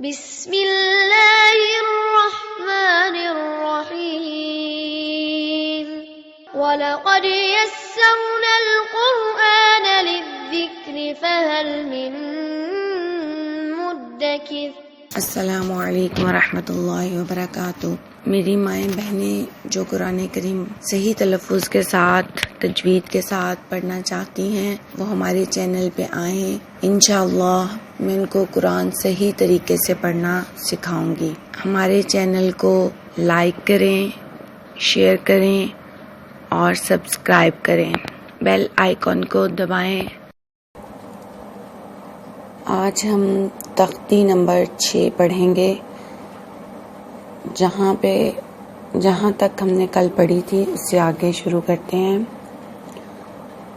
بسم اللہ الرحمن الرحیم وَلَقَدْ يَسَّرْنَا الْقُرْآنَ لِلذِّكْرِ فَهَلْ مِن مُدَّكِرٍ۔ السلام علیکم ورحمۃ اللہ وبرکاتہ۔ میری مائیں بہنیں جو قرآن کریم صحیح تلفظ کے ساتھ تجوید کے ساتھ پڑھنا چاہتی ہیں وہ ہمارے چینل پہ آئیں، انشاءاللہ میں ان کو قرآن صحیح طریقے سے پڑھنا سکھاؤں گی۔ ہمارے چینل کو لائک کریں، شیئر کریں اور سبسکرائب کریں، بیل آئیکن کو دبائیں۔ آج ہم تختی نمبر 6 پڑھیں گے، جہاں تک ہم نے کل پڑھی تھی اس سے آگے شروع کرتے ہیں۔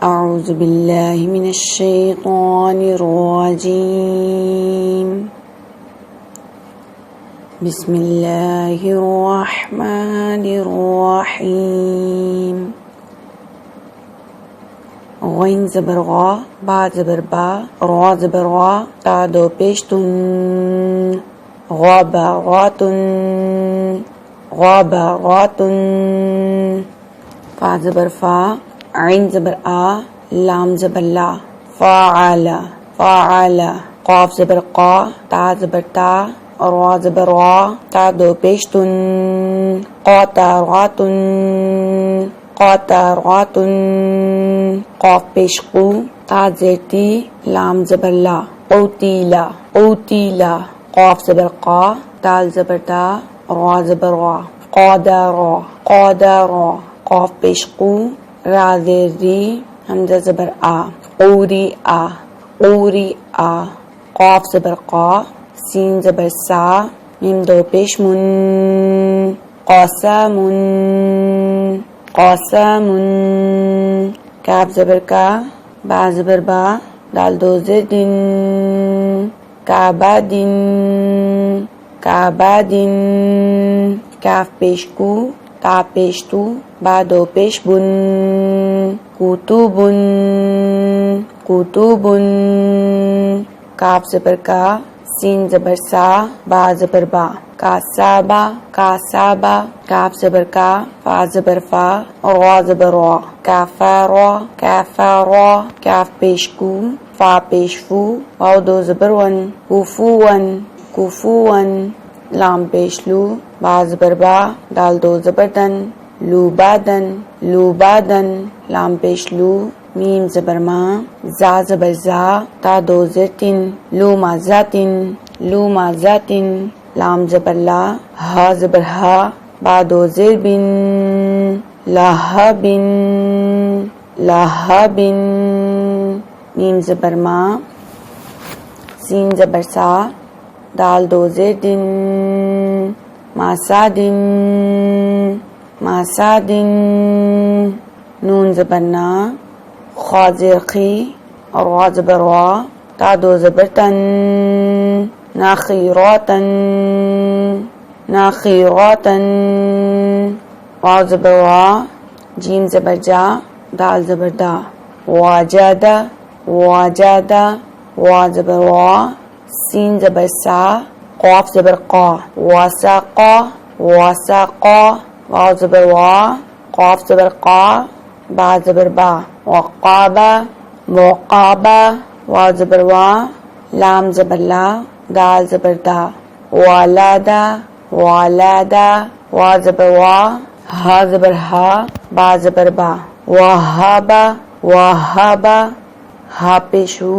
اعوذ باللہ من الشیطان الرجیم، بسم اللہ الرحمن الرحیم۔ غین زبر غا، با زبر با، را زبر غا، تا دو پیش تن، غابا غاتن، غابا غاتن، فا زبر فا، عین زبر آ، لام زبر لا، فاعل فاعل، قاف زبر قا، تا زبر تا، را زبر را، تا دو پیش تن، قاتا غاتن، قاتا غاتن، قاف پیش قو، تا زیرتی، لام زبر لا، قوتیلا قوتیلا، قاف زبر قا، دال زبر دا، را زبر را، قادرا قادرا، قاف پیش قو، را زیر ری، حمزہ زبر آ، قوری آ قوری آ، قاف زبر قا، سین زبر سا، میم دو پیش من، قاسمن قاسمن، کاف زبر کا، با زبر با، دال دو زیر دن، کعبادن کعبادن، کاف پیش کو، تا پیش تو، با دو پیش بن، کتبن کتبن، کاف زبر کا، سین زبر سا، با زبر با، کاسابا کاسابا، کاف زبر کا، فا زبر فا، را زبر را، کافارا کافارا، کاف پیش کو، فا پیش فو، واو دو زبر ون، کفون کفون، لام پیش لو، با زبر با، دال دو زبر دن، لوبادن لوبادن، لام پیش لو، میم زبر ما، زا زبر زا، تا دو زر تن، لوما زاتن لوما زاتن، لام زبر لا، ہا زبر ہا، با دو زر بن، لہبن لہبن، میم زبر ما، سین زبر سا، دال دو زر دن، ماسادن ماسادن، نون زبر نا، خا زیر خی، را زبر وا، تا دو زبر تن، ناخیراتن ناخیراتن، واو زبر وا، جیم زبر جا، دال زبر دا، واجادا واجادا، وا زبر وا، سین زبر سا، قاف زبر قا، واساقا واساقا، واو زبر وا، قاف زبر قا، با زبر با، وقابا وقابا، واو زبر وا، لام زبر لا، دال زبر دا، والادا والادا، وا زبر وا، ہا زبر ہا، با زبر با، وہابا وہابا، ہا پیش ہو،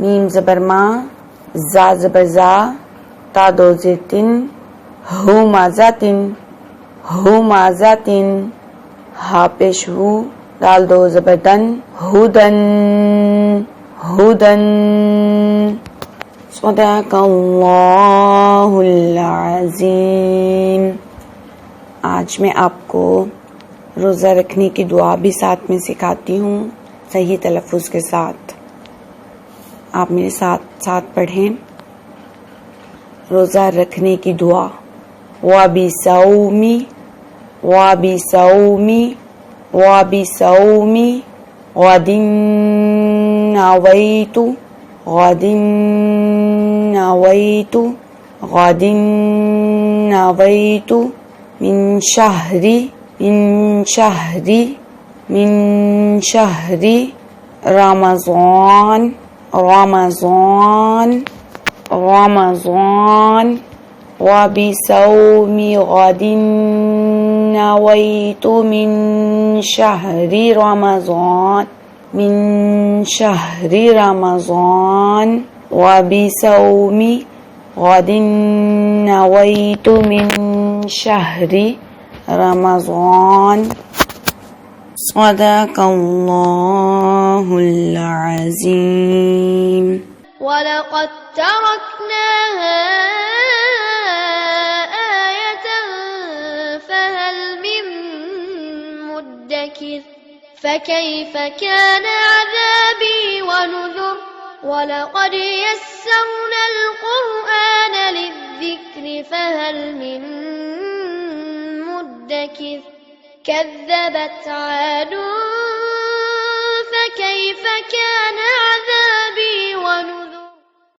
میم زبر ما، زا زبر زا، تا دو زیر تن، ہوما زاتن ہوما زاتن، ہا پیش ہو، دال دو زبر دن، ہدن ہدن۔ صدق اللہ العظیم۔ آج میں آپ کو روزہ رکھنے کی دعا بھی ساتھ میں سکھاتی ہوں صحیح تلفظ کے ساتھ۔ آپ میرے ساتھ پڑھیں۔ روزہ رکھنے کی دعا، وَبِصَوْمِ وَبِصَوْمِ وَبِصَوْمِ غَدٍ نَوَيْتُ غَدٍ نَوَيْتُ غد نويت من شهر رمضان وبصوم غد نويت من شهر رمضان وبصوم غد نويت من شهر رمضان صدق الله العظيم. ولقد تركناها آية فهل من مدكر فكيف كان عذابي ونذر ولقد يسرنا القرآن للذكر فهل من مدكر كذبت عاد فكيف كان